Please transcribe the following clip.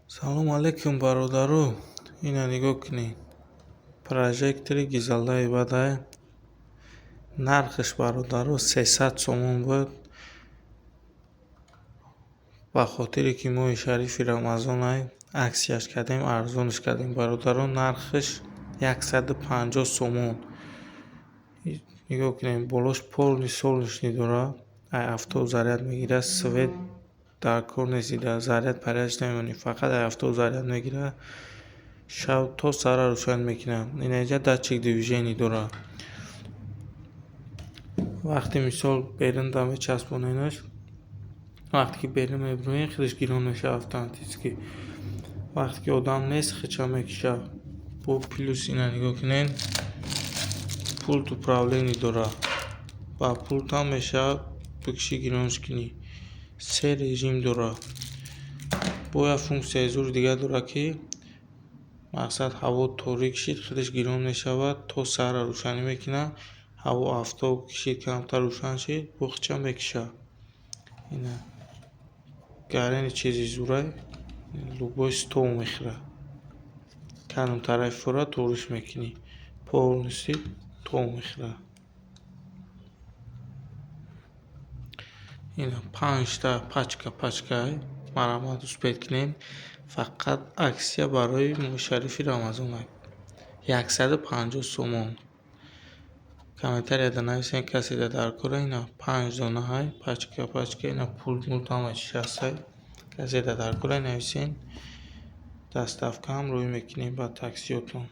Салом алейкум, бародару. Ина нигоҳ кунед. Прожектори гизалдаи бадай. Нархш, бародару, 300 сомон буд. Ба хотире ки моҳи шарифи Рамазон ай аксияш кардем, арзонаш кардем, бародару. Нархш 150 сомон. Нигоҳ кунед, болош полни солнечный дорад. Ай авто заряд мегирад, свет дар кор нест, заряд паряш намемонӣ, фақат авто заряд мегирад, шаб то сара рӯшан мекунад. Инҷа датчик движений дорад. Вақте мисол беринда мечаспоненаш, вақте ки берин мебуроед худаш гирон мешавад автоматически. Вақте ки одам нест, хича мекушад. Бо плюс ина нигоҳ кунед, пульт управлений дорад. Ба пулт ҳам мешавад бикушӣ гиронш кунӣ. 3 режим дорад. Бо як функсияи зури дигар дорад ки мақсад ҳаво торик шид, худаш гирон мешавад, то сара рӯшанӣ мекунад. Ҳаво авто кишид, камтар рӯшан шид, бо хича мекушад. Ина гарани чизи зурай любой стол мехӯрад. Канун тарафи фора ториш мекунӣ, полностью тол мехӯрад. Ина 5 та пачка марамат успед кунем. Фақат аксия барои моҳи шарифи Рамазон ай 150 сомон. Комментарияда нависен каседа дар кора. Ина 5 дона ай пачка ина пул ҳама чиз каседа дар кора нависен. Доставка ҳам рӯй мекунем ба таксиётон.